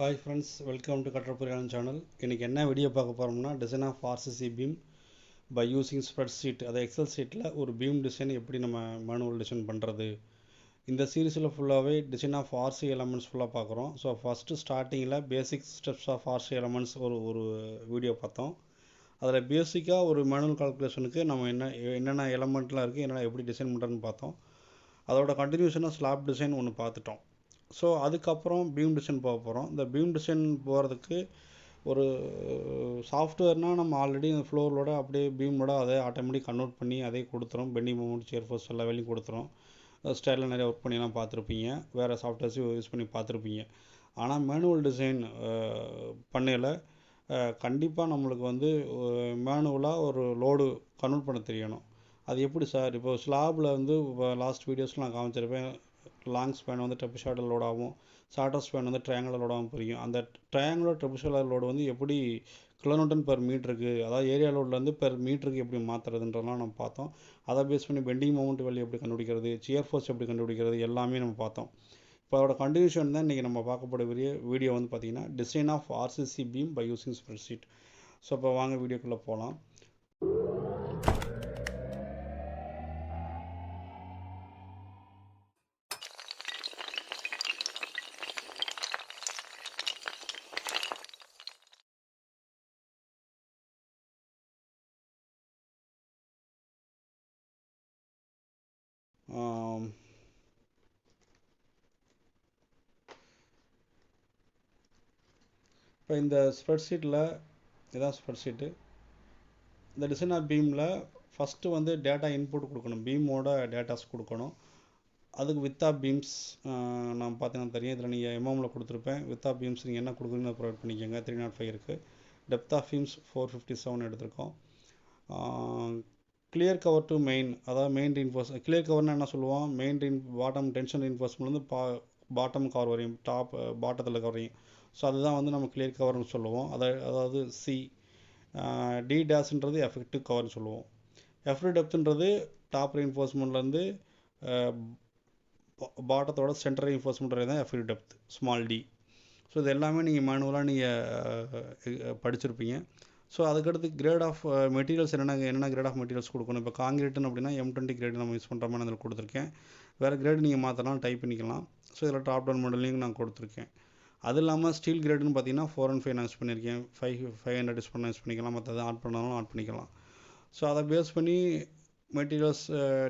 Hi friends, welcome to Katrapuriyan channel. இன்னைக்கு என்ன video பார்க்க போறோம்னா design of RCC beam by using spreadsheet. அது எக்ஸல் ஷீட்டில் ஒரு பீம் டிசைன் எப்படி நம்ம மேனுவல் டிசைன் பண்ணுறது. இந்த சீரீஸில் ஃபுல்லாகவே டிசைன் ஆஃப் RC எலமெண்ட்ஸ் ஃபுல்லாக பார்க்குறோம். ஸோ ஃபஸ்ட்டு ஸ்டார்டிங்கில் basic steps of RC elements ஒரு வீடியோ பார்த்தோம். அதில் பேசிக்காக ஒரு மேனுவல் கால்குலேஷனுக்கு நம்ம என்னென்ன எலமெண்ட்லாம் இருக்குது, என்னென்ன எப்படி டிசைன் பண்ணுறதுன்னு பார்த்தோம். அதோட கண்டினியூஷனாக ஸ்லாப் டிசைன் ஒன்று பார்த்துட்டோம். ஸோ அதுக்கப்புறம் பீம் டிசைன் போக போகிறோம். இந்த பீம் டிசைன் போகிறதுக்கு ஒரு சாஃப்ட்வேர்னால் நம்ம ஆல்ரெடி அந்த ஃப்ளோரோட அப்படியே பீமோட அதை ஆட்டோமேட்டிக் கன்வெர்ட் பண்ணி அதே கொடுத்துரும். பெண்டிங் மூமெண்ட், ஷியர் ஃபோர்ஸ் எல்லா வேலையும் கொடுத்துரும். ஸ்டைலில் நிறைய ஒர்க் பண்ணிலாம் பார்த்துருப்பீங்க, வேறு சாஃப்ட்வேர்ஸையும் யூஸ் பண்ணி பார்த்துருப்பீங்க. ஆனால் மேனுவல் டிசைன் பண்ணையில் கண்டிப்பாக நம்மளுக்கு வந்து மேனுவலாக ஒரு லோடு கன்வெர்ட் பண்ண தெரியணும். அது எப்படி சார்? இப்போ ஸ்லாபில் வந்து லாஸ்ட் வீடியோஸில் நான் காமிச்சிருப்பேன். லாங் ஸ்பேன் வந்து ட்ரெபிஷாய்டல் லோட் ஆகும், ஷார்ட்டர் ஸ்பேன் வந்து ட்ரையாங்குலர் லோட் ஆகும் புரியும். அந்த ட்ரையாங்குலர் ட்ரெபிஷாய்டல் லோடு வந்து எப்படி கிலோமீட்டர் பெர் மீட்டருக்கு, அதாவது ஏரியா லோட்லேருந்து பெர் மீட்டருக்கு எப்படி மாற்றுறதுன்றலாம் நம்ம பார்த்தோம். அதை பேஸ் பண்ணி பெண்டிங் மொமெண்ட் வேல்யூ எப்படி கண்டுபிடிக்கிறது, சியர் ஃபோர்ஸ் எப்படி கண்டுபிடிக்கிறது, எல்லாமே நம்ம பார்த்தோம். இப்போ அதோட கண்டினியூஷன் தான் இன்றைக்கி நம்ம பார்க்கக்கூடிய வீடியோ வந்து பார்த்திங்கன்னா design of RCC beam by using spreadsheet. So இப்போ வாங்க வீடியோக்குள்ளே போகலாம். இப்போ இந்த ஸ்ப்ரெட்ஷீட்டில் இதான் ஸ்ப்ரெட்ஷீட்டு. இந்த டிசைன் ஆஃப் பீமில் ஃபஸ்ட்டு வந்து டேட்டா இன்புட் கொடுக்கணும், பீமோட டேட்டாஸ் கொடுக்கணும். அதுக்கு வித் ஆஃப் பீம்ஸ் நான் பார்த்தீங்கன்னா தெரியும். இதில் நீங்கள் எம்எம்மில் கொடுத்துருப்பேன். வித் ஆஃப் பீம்ஸ் நீங்கள் என்ன கொடுக்குறீங்கன்னு ப்ரொவைட் பண்ணிக்கோங்க. 305 இருக்குது. டெப்த் ஆஃப் பீம்ஸ் 457 எடுத்திருக்கோம். கிளியர் கவர் டு மெயின், அதாவது மெயின் ரீன்ஃபோர்ஸ். கிளியர் கவர்னால் என்ன சொல்லுவோம்? பாட்டம் டென்ஷன் ரீன்ஃபோர்ஸ்மெண்ட்லேருந்து பாட்டம் கவர் வரையும், பாட்டத்தில் வரையும். ஸோ அதுதான் வந்து நம்ம கிளியர் கவர்னு சொல்லுவோம். அதாவது சி. டி டேஷ்ன்றது எஃபெக்டிவ் கவர்னு சொல்லுவோம். எஃபெக்டிவ் டெப்த்துன்றது டாப் ரீன்ஃபோர்ஸ்மெண்ட்லேருந்து பாட்டத்தோட சென்டர் ரீன்ஃபோர்ஸ்மெண்ட் தான் effective depth, small D. So இது எல்லாமே நீங்கள் மேனுவலாக நீங்கள் படிச்சிருப்பீங்க. ஸோ அதுக்கடுத்து கிரேட் ஆஃப் மெட்டீரியல்ஸ் என்னென்ன கிரேட் ஆஃப் மெட்டீரியல்ஸ் கொடுக்கணும். இப்போ காங்கிரீட்னு அப்படின்னா M20 கிரேட் நம்ம யூஸ் பண்ணுற மாதிரி அதில் கொடுத்துருக்கேன். வேறு கிரேட் நீங்கள் மாற்றலாம், டைப் பண்ணிக்கலாம். ஸோ இதில் டாப் டவுன் மாடலிங் நான் கொடுத்துருக்கேன். அது இல்லாமல் ஸ்டீல் கிரேடுன்னு பார்த்தீங்கன்னா 4 and 5 நான் யூஸ் பண்ணியிருக்கேன். 500 யூஸ் பண்ணால் யூஸ் பண்ணிக்கலாம், மற்றது ஆட் பண்ணாலும் ஆட் பண்ணிக்கலாம். ஸோ அதை பேஸ் பண்ணி மெட்டீரியல்ஸ்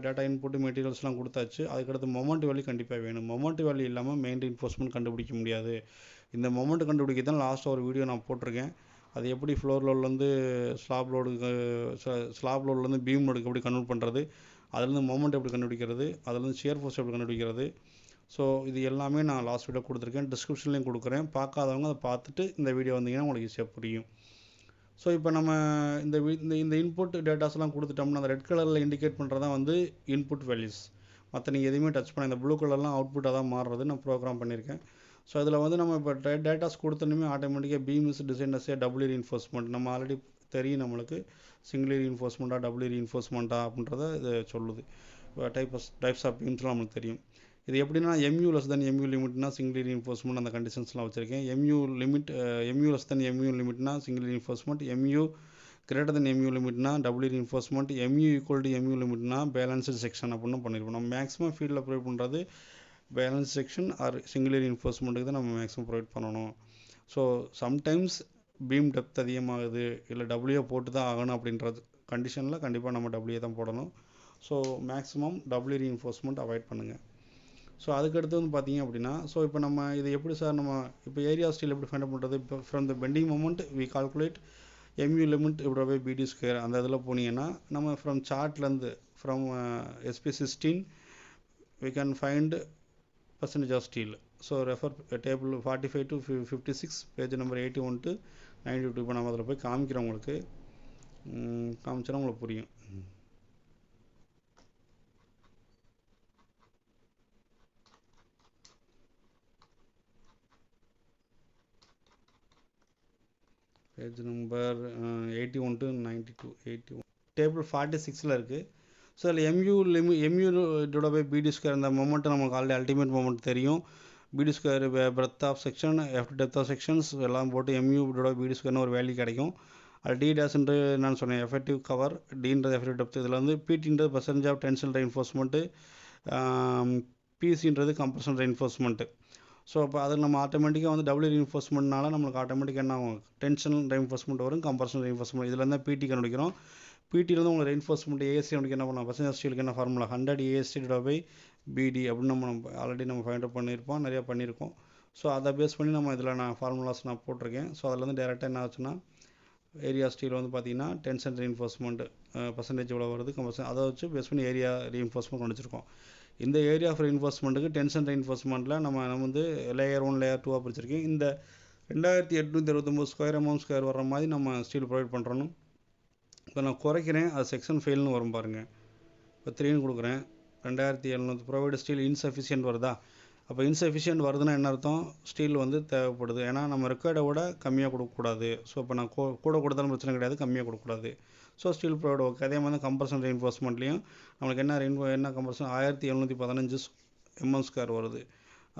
டேட்டா இன்புட்டு மெட்டீரியல்ஸ்லாம் கொடுத்தாச்சு. அதுக்கடுத்து மொமெண்ட் வேல்யூ கண்டிப்பாக வேணும். மொமெண்ட் வேல்யூ இல்லாமல் மெயின் ரீன்ஃபோர்ஸ்மெண்ட் கண்டுபிடிக்க முடியாது. இந்த மொமெண்ட் கண்டுபிடிக்க தான் லாஸ்ட்டாக ஒரு வீடியோ நான் போட்டிருக்கேன். அது எப்படி ஃப்ளோர் லோட்லேருந்து ஸ்லாப் லோட்லேருந்து பீம் லோடுக்கு எப்படி கன்வெர்ட் பண்ணுறது, அதுலேருந்து மொமெண்ட் எப்படி கண்டுபிடிக்கிறது, அதுலேருந்து ஷியர் ஃபோர்ஸ் எப்படி கண்டுபிடிக்கிறது. ஸோ இது எல்லாமே நான் லாஸ்ட் வீடியோ கொடுத்துருக்கேன், டிஸ்கிரிப்ஷன்லேயும் கொடுக்குறேன். பார்க்காதவங்க அதை பார்த்துட்டு இந்த வீடியோ வந்தீங்கன்னா உங்களுக்கு ஈஸியாக புரியும். ஸோ இப்போ நம்ம இந்த இன்புட் டேட்டாஸ்லாம் கொடுத்துட்டோம்னா அந்த ரெட் கலரில் இண்டிகேட் பண்ணுறது தான் வந்து இன்புட் வேல்யூஸ். மற்ற நீங்கள் எதுவுமே டச் பண்ண இந்த ப்ளூ கலர்லாம் அவுட்புட்டாக தான் மாறுறது நான் ப்ரோக்ராம் பண்ணியிருக்கேன். ஸோ அதில் வந்து நம்ம இப்போ டேட்டாஸ் கொடுத்தோன்னே ஆட்டோமேட்டிக்காக beam is design as a double reinforcement. நம்ம ஆல்ரெடி தெரியும் நம்மளுக்கு சிங்கிள் ரீன்ஃபோர்ஸ்மெண்ட்டாக டபுள் ரீன்ஃபோர்ஸ்மெண்ட்டா அப்படின்றத இது சொல்லுது. டைப்ஸ் ஆஃப் பீம்ஸ்லாம் நம்மளுக்கு தெரியும். இது எப்படின்னா MU லெஸ் தென் MU லிமிட்னா சிங்கிள் ரீன்ஃபோர்ஸ்மெண்ட் அந்த கண்டிஷன்ஸ்லாம் வச்சுருக்கேன். MU லெஸ் தென் MU லிமிட்னா single reinforcement, MU greater than MU லிமிட்னா double reinforcement, MU equal to MU லிமிட்னா பேலன்ஸ்டு செக்ஷன் அப்படின்னு பண்ணியிருப்போம். நம்ம மேக்ஸிமம் ஃபீல்டில் ப்ரொவைட் பண்ணுறது பேலன்ஸ் செக்ஷன் ஆர் சிங்கிள் ரீன்ஃபோர்ஸ்மெண்ட்டுக்கு தான் நம்ம மேக்ஸிமம் ப்ரொவைட் பண்ணணும். ஸோ சம்டைம்ஸ் பீம் டெப்த் அதிகமாகுது, இல்லை டபுள்யூ போட்டு தான் ஆகணும் அப்படின்றது கண்டிஷனில் கண்டிப்பாக நம்ம டபுள்யூ தான் போடணும். So maximum W reinforcement avoid பண்ணுங்கள். ஸோ அதுக்கடுத்து வந்து பார்த்தீங்க அப்படின்னா, ஸோ இப்போ நம்ம இது எப்படி சார் நம்ம இப்போ ஏரியா ஸ்டீல் எப்படி ஃபைண்ட் பண்ணுறது? இப்போ from the bending moment we calculate MU limit இப்படி BD ஸ்கொயர் அந்த இதில் போனீங்கன்னா நம்ம ஃப்ரம் சார்ட்லேருந்து from SP16 we can find percentage of steel. So refer table 45 to 56, page number 81 to 92. இப்போ நம்ம அதில் போய் காமிக்கிறோம், உங்களுக்கு காமிச்சோன்னா உங்களுக்கு புரியும். பேஜ் நம்பர் 81 to 92, 81 டேபிள் 46ல் இருக்குது. ஸோ அதில் MU divide by BD square அந்த மொமெண்ட் நமக்கு ஆல்ரெடி அல்டிமேட் மொமெண்ட் தெரியும். BD square breadth of section F depth of sections எல்லாம் போட்டு MU/BD ஸ்கொயர்னு ஒரு வேல்யூ கிடைக்கும். அது D டேஷ்ன்றது நான் சொன்னேன் எஃபெக்டிவ் கவர், Dன்றது எஃபெக்டிவ் டெப்த். இதில் வந்து PTன்றது பர்சன்டேஜ் ஆஃப் டென்ஷன் ரெயின்ஃபோர்ஸ்மெண்ட்டு, PCன்றது கம்ப்ரஷன் ரெயின்ஃபோர்ஸ்மெண்ட்டு. ஸோ அப்போ அது நம்ம ஆட்டோமேட்டிக்காக வந்து டபுள் ரெயின்ஃபோர்ஸ்மெண்ட்னால நம்மளுக்கு ஆட்டோமேட்டிக்காக என்ன ஆகும், டென்ஷன் ரெயின்ஃபோர்ஸ்மெண்ட் வரும், கம்ப்ரஷன் ரெயின்ஃபோர்ஸ்மெண்ட். இதில் இருந்தால் PT கண்டுபிடிக்கிறோம். பிடிலேருந்து உங்களுக்கு ரெயின்ஃபோர்ஸ்மெண்ட் AST கண்டுபிடிக்க என்ன பண்ணலாம், பர்சன்டேஜ் ஸ்டீலுக்கு என்ன ஃபார்முலா 100 AST/BD அப்படின்னு நம்ம ஆல்ரெடி நம்ம ஃபைண்ட் அவுட் பண்ணியிருப்போம், நிறையா பண்ணியிருக்கோம். ஸோ அதை பேஸ் பண்ணி நம்ம இதில் நான் ஃபார்முலாஸ் நான் போட்டிருக்கேன். ஸோ அதில் வந்து டேரெக்டாக என்ன ஆச்சுன்னா ஏரியா ஸ்டீல் வந்து பார்த்தீங்கன்னா டென்ஷன் ரெயின்ஃபோர்ஸ்மெண்ட் பர்சன்டேஜ் எவ்வளோ வருது, கம்பல்சன் அதை வச்சு பேஸ் பண்ணி ஏரியா ரெயின்ஃபோர்ஸ்மெண்ட் வச்சுருக்கோம். இந்த ஏரியா ஆஃப் ரெயின்ஃபோர்ஸ்மெண்ட்டுக்கு டென்ஷன் ரெயின்ஃபோர்ஸ்மெண்ட்டில் நம்ம வந்து லேயர் 1 லேயர் 2 பிரிச்சிருக்கேன். இந்த 2869 ஸ்கொயர் mm² வர்ற மாதிரி நம்ம ஸ்டீல் ப்ரொவைட் பண்ணுறோம். இப்போ நான் குறைக்கிறேன், அது செக்ஷன் ஃபெயில்னு வரும் பாருங்கள். இப்போ 3ன்னு கொடுக்குறேன், 2700 ப்ரொவைட் ஸ்டீல் இன்சஃபிஷியன்ட் வருதா. அப்போ இன்சஃபிஷியன்ட் வருதுன்னா என்ன அர்த்தம், ஸ்டீல் வந்து தேவைப்படுது. ஏன்னா நம்ம ரெக்கார்டை விட கம்மியாக கொடுக்கக்கூடாது. ஸோ இப்போ நான் கூட கொடுத்தாலும் பிரச்சனை கிடையாது, கம்மியாக கொடுக்கக்கூடாது. So steel provide okay. அதே மாதிரி கம்ப்ரஷன் ரெயின்ஃபோர்ஸ்மெண்ட்லேயும் நம்மளுக்கு என்ன கம்ப்ரஷன் 1715 mm² வருது.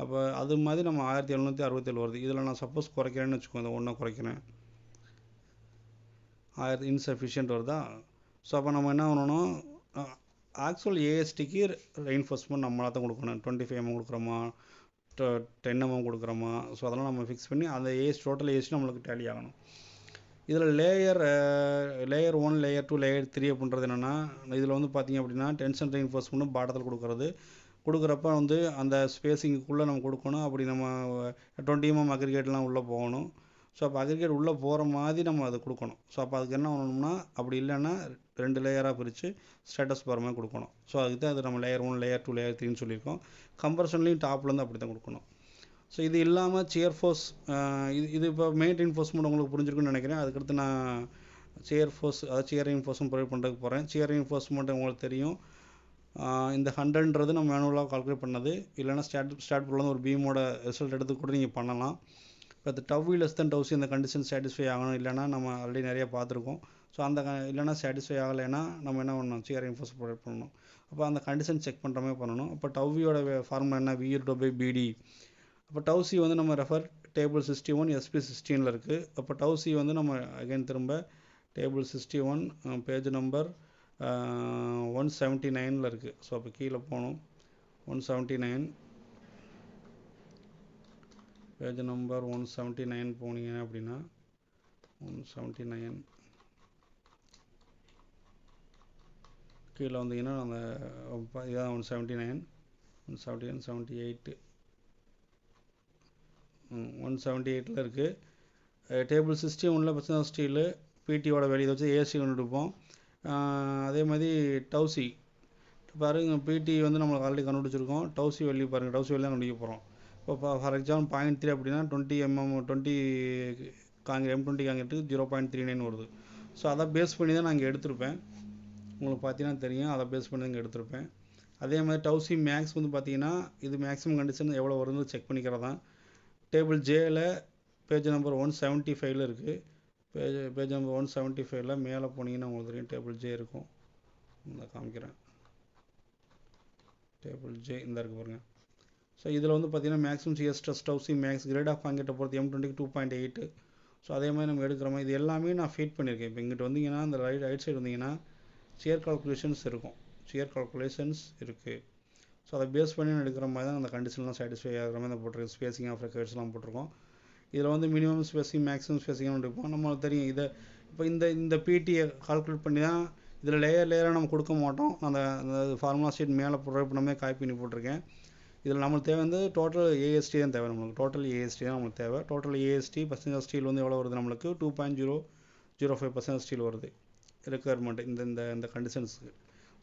அப்போ அது மாதிரி நம்ம 1767 வருது. இதில் நான் சப்போஸ் குறைக்கிறேன்னு வச்சுக்கோங்க, இந்த ஒன்றை குறைக்கிறேன், 1000 இன்சஃபிஷியன்ட் வருதா. ஸோ அப்போ நம்ம என்ன பண்ணணும், ஆக்சுவல் ASTக்கு ரெயின்ஃபோர்ஸ்மெண்ட் நம்மளாக தான் கொடுக்கணும். 25 mm கொடுக்குறோமா, 10 mm கொடுக்குறோமா. ஸோ அதெல்லாம் நம்ம ஃபிக்ஸ் பண்ணி அந்த டோட்டல் AST நம்மளுக்கு டேலி ஆகணும். இதில் லேயர் 1 லேயர் 2 லேயர் 3 அப்படின்றது என்னென்னா, இதில் வந்து பார்த்திங்க அப்படின்னா டென்ஷன் ரெயின்ஃபோர்ஸ்மெண்ட்டும் பாட்டத்தில் கொடுக்குறப்ப வந்து அந்த ஸ்பேஸிங்குள்ளே நம்ம கொடுக்கணும். அப்படி நம்ம 20 mm அக்ரிகேட்லாம் உள்ளே போகணும். ஸோ அப்போ அக்ரிகேட் உள்ளே போகிற மாதிரி நம்ம அதை கொடுக்கணும். ஸோ அப்போ அதுக்கு என்ன பண்ணணும்னா, அப்படி இல்லைன்னா 2 லேயராக பிரித்து ஸ்டேட்டஸ் பார் மாதிரி கொடுக்கணும். ஸோ அதுக்கு தான் அது நம்ம லேயர் 1 லேயர் 2 லேயர் 3ன்னு சொல்லியிருக்கோம். கம்ப்ரஷன்லேயும் டாப்லேருந்து அப்படி தான் கொடுக்கணும். ஸோ இது இல்லாமல் சியர் ஃபோர்ஸ், இது இப்போ மெயின் ரெயின்ஃபோர்ஸ்மெண்ட் உங்களுக்கு புரிஞ்சிருக்குன்னு நினைக்கிறேன். அதுக்கடுத்து நான் சியர் ஃபோர்ஸ், அதாவது சியர் ரெயின்ஃபோர்ஸ்மெண்ட் ப்ரொவைட் பண்ணுறதுக்கு போகிறேன். சியர் ரெயின்ஃபோர்ஸ்மெண்ட் உங்களுக்கு தெரியும், இந்த 100ன்றது நம்ம மேனுவலாக கால்குலேட் பண்ணது, இல்லைனா ஸ்டாட் போர்டில் ஒரு பீமோட ரிசல்ட் எடுத்து கூட நீங்கள் பண்ணலாம். இப்போ அது டவ்வி லெஸ் தென் டவ்சி அந்த கண்டிஷன் சாட்டிஸ்ஃபை ஆகணும். இல்லைனா நம்ம ஆல்ரெடி நிறையா பார்த்துருக்கோம். ஸோ அந்த இல்லைனா சாட்டிஸ்ஃபை ஆகலைன்னா நம்ம என்ன பண்ணணும், சியர் ரெயின்ஃபோர்ஸ் ப்ரொவைட் பண்ணணும். அப்போ அந்த கண்டிஷன் செக் பண்ணுற மாதிரி பண்ணணும். அப்போ டவ்வியோட ஃபார்முலா என்ன, V/BD. அப்போ டவ்சி வந்து நம்ம ரெஃபர் டேபிள் 61 SP 16 இருக்குது. அப்போ டவ்சி வந்து நம்ம அகைன் திரும்ப டேபிள் 61 பேஜ் நம்பர் 179 இருக்குது. ஸோ அப்போ கீழே போகணும், 179 பேஜ் நம்பர் 179 போனீங்க அப்படின்னா 179 கீழே வந்தீங்கன்னா அந்த இதான் 179 78 178 இருக்குது. டேபிள் 61 பர்சன்ட் ஸ்டீலு பிடியோட வெளியே வச்சு ஏசி கண்டுபிடிப்போம். அதே மாதிரி டவ்சி பாருங்கள், பிடி வந்து நம்மளுக்கு ஆல்ரெடி கண்டுபிடிச்சிருக்கோம். டவ்சி வெளியே பாருங்கள், டவ்சி வெளியே தான் கண்டுபிடிக்க போகிறோம். இப்போ ஃபார் எக்ஸாம்பிள் 0.3 அப்படின்னா 20 M20 காங்கிரீட்டுக்கு 0.39 வருது. ஸோ அதை பேஸ் பண்ணி தான் நான் இங்கே எடுத்திருப்பேன். உங்களுக்கு பார்த்தீங்கன்னா தெரியும், அதை பேஸ் பண்ணி தான் இங்கே எடுத்திருப்பேன். அதே மாதிரி டவ்சி மேக்ஸ் வந்து பார்த்தீங்கன்னா இது மேக்ஸிமம் கண்டிஷன் எவ்வளோ வருதுன்னு செக் பண்ணிக்கிறது தான். டேபிள் ஜேயில் பேஜ் நம்பர் 175 இருக்குது. பேஜ் நம்பர் 175 மேலே போனீங்கன்னா உங்களுக்கு தெரியும் டேபிள் ஜே இருக்கும். நான் காமிக்கிறேன், டேபிள் ஜே இந்த இருக்குது பாருங்கள். ஸோ இதில் வந்து பார்த்தீங்கன்னா மேக்ஸிமம் சிஎஸ் stress tau c max grade of காங்கிரீட்டை பொறுத்து M20க்கு 2.8. ஸோ அதே மாதிரி நம்ம எடுக்கிற மாதிரி இது எல்லாமே நான் ஃபீட் பண்ணியிருக்கேன். இப்போ இங்கிட்ட வந்தீங்கன்னா அந்த ரைட் சைடு வந்தீங்கன்னா சியர் கால்குலேஷன்ஸ் இருக்குது. ஸோ அதை பேஸ் பண்ணி எடுக்கிற மாதிரி தான் அந்த கண்டிஷன்லாம் சாட்டிஸ்ஃபை ஆகிற மாதிரி தான் போட்டிருக்கு. ஸ்பேசிங் ஆஃப் ரெக்கார்ட்ஸ்லாம் போட்டிருக்கோம். இதில் வந்து மினிமம் ஸ்பேசிங் மேக்ஸிமம் ஸ்பேசிங்னு எடுப்போம். நம்மளுக்கு தெரியும் இதை இப்போ இந்த பிடியை கால்குலேட் பண்ணி தான் இதில் லேயராக நம்ம கொடுக்க மாட்டோம். அந்த ஃபார்முலா ஷீட் மேலே ப்ரொவைட் பண்ணாமல் காப்பி பண்ணி போட்டிருக்கேன். இதில் நம்மளுக்கு தேவை வந்து டோட்டல் AST தான் தேவை. நம்மளுக்கு டோட்டல் AST தான் நம்மளுக்கு தேவை. டோட்டல் AST பர்சன்டேஜ் ஸ்டீல் வந்து எவ்வளோ வருது, நம்மளுக்கு 2.005% ஸ்டீல் வருது ரெக்குயர்மெண்ட் இந்த கண்டிஷன்ஸுக்கு.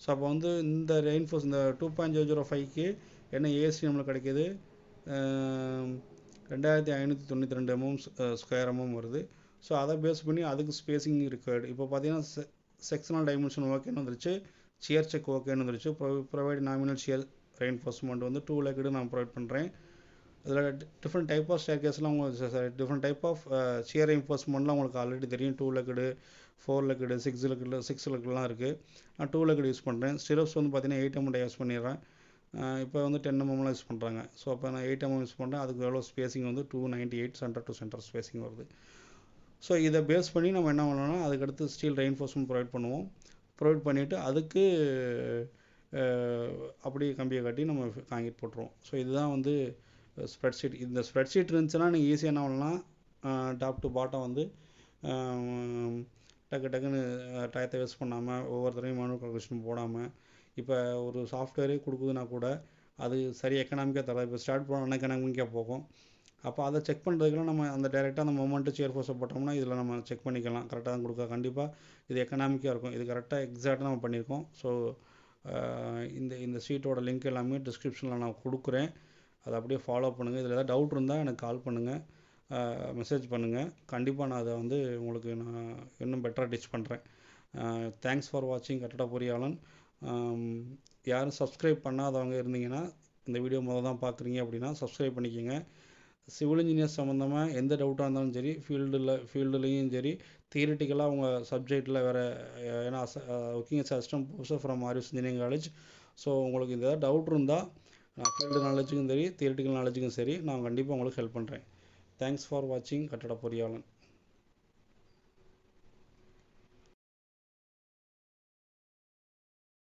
ஸோ அப்போ வந்து இந்த ரெயின்ஃபோர்ஸ் இந்த 2.005க்கு என்ன AST நம்மளுக்கு கிடைக்கிது, 2592 ஸ்கொயர் mm வருது. ஸோ அதை பேஸ் பண்ணி அதுக்கு ஸ்பேசிங் ரிக்வயர்டு. இப்போ பார்த்தீங்கன்னா செக்ஷனல் டைமென்ஷன் ஓகேன்னு வந்துருச்சு, சியர் செக் ஓகேன்னு வந்துருச்சு. ப்ரொவைட் நாமினல் சியர் ரெயின்ஃபோர்ஸ்மெண்ட் வந்து 2 லெக்கடு நான் ப்ரொவைட் பண்ணுறேன். அதில் டிஃப்ரெண்ட் டைப் ஆஃப் ஸ்டேர் கேஸ்லாம் உங்களுக்கு டிஃப்ரெண்ட் டைப் ஆஃப் சியர் ரெயின்ஃபோர்ஸ்மெண்ட்லாம் உங்களுக்கு ஆல்ரெடி தெரியும். 2 லெக்கடு 4 லெக்கடு 6 லெக்கடுலாம் இருக்குது. நான் 2 லெக்கடு யூஸ் பண்ணுறேன். ஸ்டிரப்ஸ் வந்து பார்த்தீங்கன்னா 8 mm யூஸ் பண்ணிடுறேன். இப்போ வந்து 10 mmலாம் யூஸ் பண்ணுறாங்க. ஸோ அப்போ நான் 8 mm யூஸ் பண்ணுறேன். அதுக்கு எவ்வளோ ஸ்பேசிங் வந்து 298 சென்டர் டு சென்டர் ஸ்பேசிங் வருது. ஸோ இதை பேஸ் பண்ணி நம்ம என்ன பண்ணோம்னா அதுக்கடுத்து ஸ்டீல் ரெயின்ஃபோர்ஸ்மெண்ட் ப்ரொவைட் பண்ணுவோம். ப்ரொவைட் பண்ணிவிட்டு அதுக்கு அப்படியே கம்பியை கட்டி நம்ம காங்கிரீட் போட்டுருவோம். ஸோ இதுதான் வந்து ஸ்ப்ரெட்ஷீட். இந்த ஸ்ப்ரெட்ஷீட் இருந்துச்சுன்னா நீங்கள் ஈஸியாக என்ன பண்ணலாம், டாப் டு பாட்டம் வந்து டக்கு டக்குன்னு டயத்தை வேஸ்ட் பண்ணாமல் ஒவ்வொருத்தரையும் மேனுவல் கால்குலேஷன் போடாமல், இப்போ ஒரு சாஃப்ட்வேரே கொடுக்குதுன்னா கூட அது சரி எக்கனாமிக்காக தர, இப்போ ஸ்டார்ட் பண்ண எக்கனாமிக்காக போகும். அப்போ அதை செக் பண்ணுறதுக்குலாம் நம்ம அந்த டேரெக்டாக அந்த மொமெண்ட்டு ஷியர் ஃபோர்ஸை போட்டோம்னா இதில் நம்ம செக் பண்ணிக்கலாம். கரெக்டாக தான் கொடுக்க, கண்டிப்பாக இது எக்கனாமிக்காக இருக்கும். இது கரெக்டாக எக்ஸாக்டாக நம்ம பண்ணியிருக்கோம். ஸோ இந்த ஷீட்டோட லிங்க் எல்லாமே டிஸ்கிரிப்ஷனில் நான் கொடுக்குறேன். அதை அப்படியே ஃபாலோ பண்ணுங்கள். இதில் ஏதாவது டவுட் இருந்தால் எனக்கு கால் பண்ணுங்கள், மெசேஜ் பண்ணுங்கள். கண்டிப்பாக நான் அதை வந்து உங்களுக்கு நான் இன்னும் பெட்டராக டீச் பண்ணுறேன். தேங்க்ஸ் ஃபார் வாட்சிங் கட்டட பொறியாளன். யாரும் சப்ஸ்கிரைப் பண்ணாதவங்க இருந்தீங்கன்னா, இந்த வீடியோ முதல் தான் பார்க்குறீங்க அப்படின்னா சப்ஸ்கிரைப் பண்ணிக்கோங்க. சிவில் இன்ஜினியர் சம்மந்தமாக எந்த டவுட்டாக இருந்தாலும் சரி, ஃபீல்டுலேயும் சரி, தியரிட்டிக்கலாக உங்கள் சப்ஜெக்டில் வேறு, ஏன்னா working as assistant professor from RS engineering college. So உங்களுக்கு இந்த ஏதாவது டவுட் இருந்தால் ஃபீல்டு நாலேஜுக்கும் சரி, தியரிட்டிக்கல் நாலேஜுக்கும் சரி, நான் கண்டிப்பாக உங்களுக்கு ஹெல்ப் பண்ணுறேன். தேங்க்ஸ் ஃபார் வாட்சிங் கட்டட பொறியாளன்.